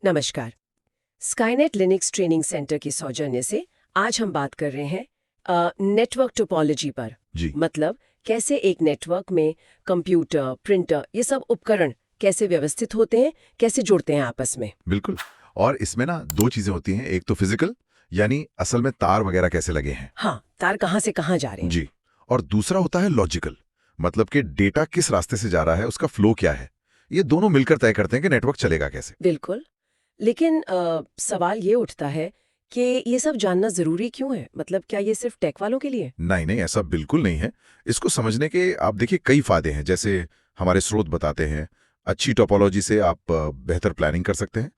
नमस्कार। Skynet Linux training centre के सौजन्य से आज हम बात कर रहे हैं नेटवर्क टोपोलॉजी पर। जी। मतलब कैसे एक नेटवर्क में कंप्यूटर, प्रिंटर, ये सब उपकरण कैसे व्यवस्थित होते हैं, कैसे जुड़ते हैं आपस में। बिल्कुल। और इसमें ना दो चीजें होती हैं, एक तो फिजिकल यानी असल में तार वगैरह कैसे लगे हैं। हाँ, तार कहाँ से कहाँ जा रहे हैं। जी। और दूसरा होता है लॉजिकल, मतलब कि डेटा किस रास्ते से जा रहा है, उसका फ्लो क्या है। ये दोनों मिलकर तय करते हैं कि नेटवर्क चलेगा कैसे। बिल्कुल। लेकिन सवाल ये उठता है कि ये सब जानना जरूरी क्यों है। मतलब क्या ये सिर्फ टेक वालों के लिए। नहीं नहीं, ऐसा बिल्कुल नहीं है। इसको समझने के आप देखिए कई फायदे हैं। जैसे हमारे स्रोत बताते हैं, अच्छी टोपोलॉजी से आप बेहतर प्लानिंग कर सकते हैं,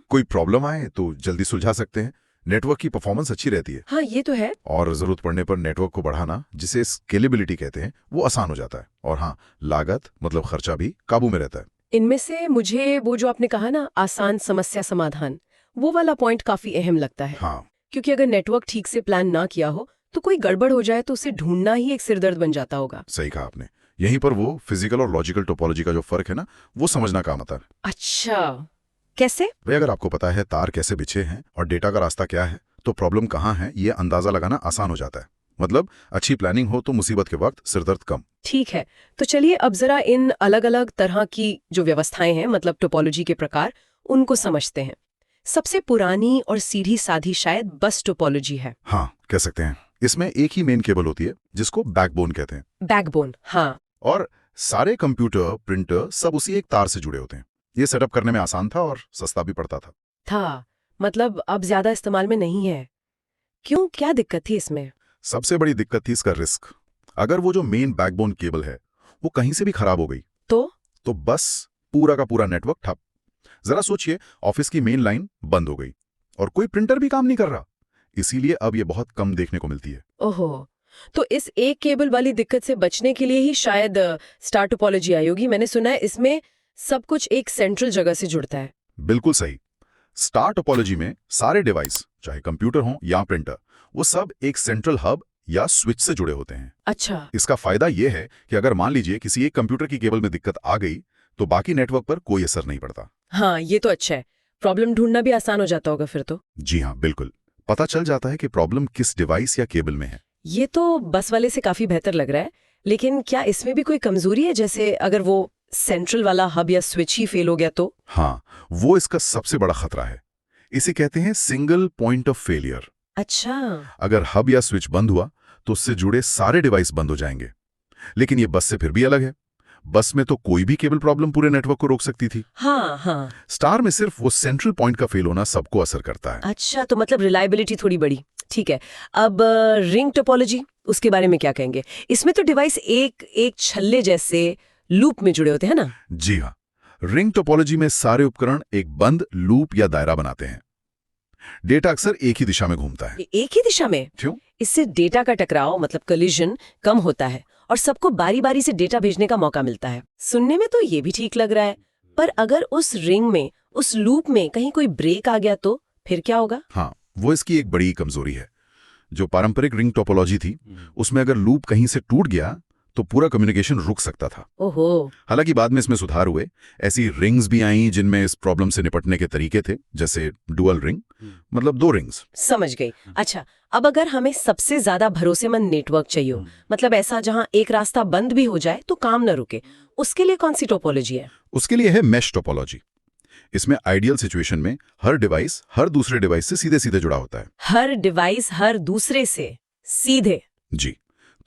कोई प्रॉब्लम आए तो जल्दी सुलझा सकते हैं, नेटवर्क की परफॉर्मेंस अच्छी रहती है। हाँ, ये तो है। और जरूरत पड़ने पर नेटवर्क को बढ़ाना, जिसे स्केलेबिलिटी कहते हैं, वो आसान हो जाता है। और हाँ, लागत मतलब खर्चा भी काबू में रहता है। इनमें से मुझे वो जो आपने कहा ना, आसान समस्या समाधान, वो वाला पॉइंट काफी अहम लगता है। हाँ, क्योंकि अगर नेटवर्क ठीक से प्लान ना किया हो तो कोई गड़बड़ हो जाए तो उसे ढूंढना ही एक सिरदर्द बन जाता होगा। सही कहा आपने। यहीं पर वो फिजिकल और लॉजिकल टोपोलॉजी का जो फर्क है ना, वो समझना काम आता है। अच्छा, कैसे। भाई, अगर आपको पता है तार कैसे बिछे हैं और डेटा का रास्ता क्या है, तो प्रॉब्लम कहाँ है ये अंदाजा लगाना आसान हो जाता है। मतलब अच्छी प्लानिंग हो तो मुसीबत के वक्त सिरदर्द कम। ठीक है, तो चलिए अब जरा इन अलग अलग तरह की जो व्यवस्थाएं हैं, मतलब टोपोलॉजी के प्रकार, उनको समझते हैं। सबसे पुरानी और सीधी साधी शायद बस टोपोलॉजी है। हाँ, कह सकते हैं। इसमें एक ही मेन केबल होती है जिसको बैकबोन कहते हैं। बैकबोन, हाँ। और सारे कंप्यूटर, प्रिंटर सब उसी एक तार से जुड़े होते हैं। ये सेटअप करने में आसान था और सस्ता भी पड़ता था। मतलब अब ज्यादा इस्तेमाल में नहीं है। क्यों, क्या दिक्कत थी इसमें। सबसे बड़ी दिक्कत थी इसका रिस्क। अगर वो जो मेन बैकबोन केबल है वो कहीं से भी खराब हो गई तो बस पूरा का पूरा नेटवर्क ठप। जरा सोचिए, ऑफिस की मेन लाइन बंद हो गई और कोई प्रिंटर भी काम नहीं कर रहा। इसीलिए अब ये बहुत कम देखने को मिलती है। ओहो, तो इस एक केबल वाली दिक्कत से बचने के लिए ही शायद स्टार टोपोलॉजी आई होगी। मैंने सुना है इसमें सब कुछ एक सेंट्रल जगह से जुड़ता है। बिल्कुल सही। स्टार टोपोलॉजी में सारे डिवाइस, चाहे कंप्यूटर हो या प्रिंटर, वो सब एक सेंट्रल हब या स्विच से जुड़े होते हैं। अच्छा। इसका फायदा यह है कि अगर मान लीजिए किसी एक कंप्यूटर की केबल में दिक्कत आ गई तो बाकी नेटवर्क पर कोई असर नहीं पड़ता। हाँ, ये तो अच्छा है। प्रॉब्लम ढूंढना भी आसान हो जाता होगा फिर तो। जी हाँ, बिल्कुल। पता चल जाता है कि प्रॉब्लम किस डिवाइस या केबल में है। ये तो बस वाले से काफी बेहतर लग रहा है। लेकिन क्या इसमें भी कोई कमजोरी है, जैसे अगर वो सेंट्रल वाला हब या स्विच ही फेल हो गया तो। हाँ, वो इसका सबसे बड़ा खतरा है। इसे कहते हैं सिंगल पॉइंट ऑफ फेलियर। अच्छा। अगर हब या स्विच बंद हुआ तो उससे जुड़े सारे डिवाइस बंद हो जाएंगे। लेकिन ये बस से फिर भी अलग है। बस में तो कोई भी केबल प्रॉब्लम पूरे नेटवर्क को रोक सकती थी। हाँ। स्टार में सिर्फ वो सेंट्रल पॉइंट का फेल होना सबको असर करता है। अच्छा, तो मतलब रिलायबिलिटी थोड़ी बड़ी। ठीक है। अब रिंग टोपोलॉजी, उसके बारे में क्या कहेंगे। इसमें तो डिवाइस एक एक छल्ले जैसे लूप में जुड़े होते हैं ना। जी हाँ, रिंग टोपोलॉजी में सारे उपकरण एक बंद लूप या दायरा बनाते हैं। डेटा अक्सर एक ही दिशा में घूमता है। एक ही दिशा में। क्यों? इससे डेटा का टकराव मतलब कोलिजन कम होता है और सबको बारी बारी से डेटा भेजने का मौका मिलता है। सुनने में तो ये भी ठीक लग रहा है, पर अगर उस रिंग में, उस लूप में कहीं कोई ब्रेक आ गया तो फिर क्या होगा। हाँ, वो इसकी एक बड़ी कमजोरी है। जो पारंपरिक रिंग टोपोलॉजी थी उसमें अगर लूप कहीं से टूट गया तो पूरा कम्युनिकेशन रुक सकता था। ओहो। हालांकि बाद में इसमें सुधार हुए। ऐसी रिंग्स भी आईं जिनमें इस प्रॉब्लम से निपटने के तरीके थे, जैसे डुअल रिंग, मतलब 2 रिंग्स। समझ गई। अच्छा, अब अगर हमें सबसे ज्यादा भरोसेमंद नेटवर्क चाहिए हो, मतलब ऐसा जहां एक रास्ता बंद भी हो जाए तो काम न रुके, उसके लिए कौन सी टोपोलॉजी है। उसके लिए है मैश टोपोलॉजी। इसमें आइडियल सिचुएशन में हर डिवाइस हर दूसरे डिवाइस से सीधे सीधे जुड़ा होता है। हर डिवाइस हर दूसरे से सीधे। जी।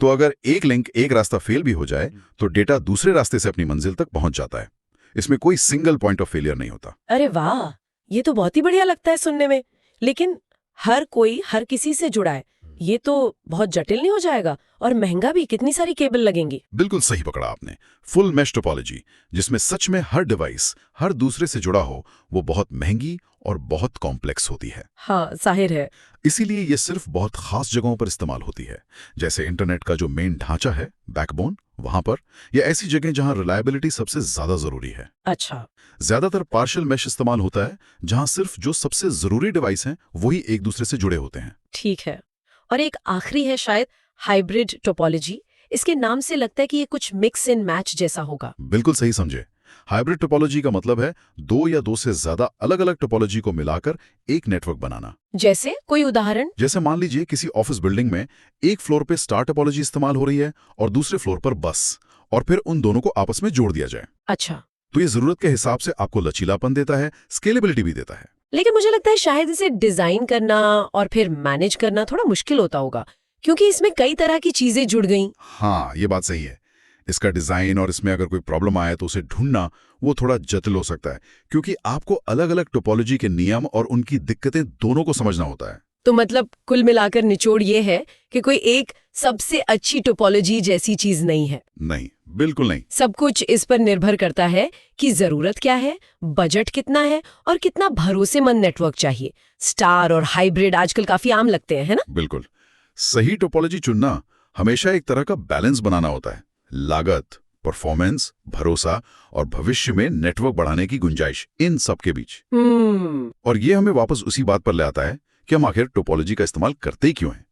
तो अगर एक लिंक, एक रास्ता फेल भी हो जाए तो डेटा दूसरे रास्ते से अपनी मंजिल तक पहुंच जाता है। इसमें कोई सिंगल पॉइंट ऑफ फेलियर नहीं होता। अरे वाह, ये तो बहुत ही बढ़िया लगता है सुनने में। लेकिन हर कोई हर किसी से जुड़ा है, ये तो बहुत जटिल नहीं हो जाएगा, और महंगा भी। कितनी सारी केबल लगेंगी। बिल्कुल सही पकड़ा आपने। फुल मैश टोपोलॉजी, जिसमें सच में हर डिवाइस हर दूसरे से जुड़ा हो, वो बहुत महंगी और बहुत कॉम्प्लेक्स होती है। हाँ, जाहिर है। इसीलिए ये सिर्फ बहुत खास जगहों पर इस्तेमाल होती है, जैसे इंटरनेट का जो मेन ढांचा है, बैकबोन, वहां पर, या ऐसी जगह जहां रिलायबिलिटी सबसे ज्यादा जरूरी है। अच्छा। ज्यादातर पार्शियल मैश इस्तेमाल होता है जहां सिर्फ जो सबसे जरूरी डिवाइस हैं वही एक दूसरे से जुड़े होते हैं। ठीक है। और एक आखिरी है शायद हाइब्रिड टोपोलॉजी। इसके नाम से लगता है कि ये कुछ मिक्स एंड मैच जैसा होगा। बिल्कुल सही समझे। हाइब्रिड टोपोलॉजी का मतलब है दो या दो से ज्यादा अलग अलग टोपोलॉजी को मिलाकर एक नेटवर्क बनाना। जैसे कोई उदाहरण? जैसे मान लीजिए किसी ऑफिस बिल्डिंग में एक फ्लोर पे स्टार टोपोलॉजी इस्तेमाल हो रही है और दूसरे फ्लोर पर बस, और फिर उन दोनों को आपस में जोड़ दिया जाए। अच्छा, तो ये जरूरत के हिसाब से आपको लचीलापन देता है, स्केलेबिलिटी भी देता है। लेकिन मुझे लगता है शायद इसे डिजाइन करना और फिर मैनेज करना थोड़ा मुश्किल होता होगा, क्योंकि इसमें कई तरह की चीजें जुड़ गईं। हाँ, ये बात सही है। इसका डिजाइन और इसमें अगर कोई प्रॉब्लम आए तो उसे ढूंढना वो थोड़ा जटिल हो सकता है, क्योंकि आपको अलग अलग टोपोलॉजी के नियम और उनकी दिक्कतें दोनों को समझना होता है। तो मतलब कुल मिलाकर निचोड़ ये है कि कोई एक सबसे अच्छी टोपोलॉजी जैसी चीज नहीं है। नहीं, बिल्कुल नहीं। सब कुछ इस पर निर्भर करता है कि जरूरत क्या है, बजट कितना है और कितना भरोसेमंद नेटवर्क चाहिए। स्टार और हाइब्रिड आजकल काफी आम लगते हैं, है ना? बिल्कुल। सही टोपोलॉजी चुनना हमेशा एक तरह का बैलेंस बनाना होता है। लागत, परफॉर्मेंस, भरोसा और भविष्य में नेटवर्क बढ़ाने की गुंजाइश, इन सब के बीच। और ये हमें वापस उसी बात पर ले आता है कि हम आखिर टोपोलॉजी का इस्तेमाल करते ही क्यों हैं,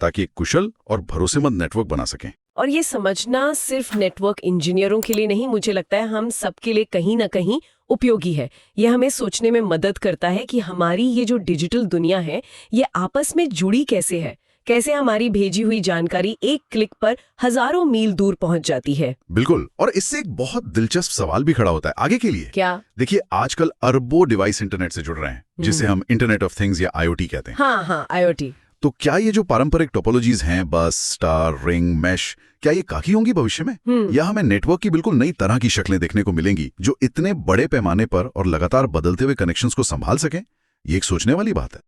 ताकि एक कुशल और भरोसेमंद नेटवर्क बना सकें। और ये समझना सिर्फ नेटवर्क इंजीनियरों के लिए नहीं, मुझे लगता है हम सबके लिए कहीं ना कहीं उपयोगी है। ये हमें सोचने में मदद करता है कि हमारी ये जो डिजिटल दुनिया है ये आपस में जुड़ी कैसे है, कैसे हमारी भेजी हुई जानकारी एक क्लिक पर हजारों मील दूर पहुंच जाती है। बिल्कुल। और इससे एक बहुत दिलचस्प सवाल भी खड़ा होता है आगे के लिए। क्या? देखिए, आजकल अरबों डिवाइस इंटरनेट से जुड़ रहे हैं, जिसे हम इंटरनेट ऑफ थिंग्स या IoT कहते हैं। हाँ, IoT। तो क्या ये जो पारंपरिक टोपोलॉजीज हैं, बस, स्टार, रिंग, मैश, क्या ये काफी होंगी भविष्य में? या हमें नेटवर्क की बिल्कुल नई तरह की शक्लें देखने को मिलेंगी जो इतने बड़े पैमाने पर और लगातार बदलते हुए कनेक्शंस को संभाल सकें? ये एक सोचने वाली बात है।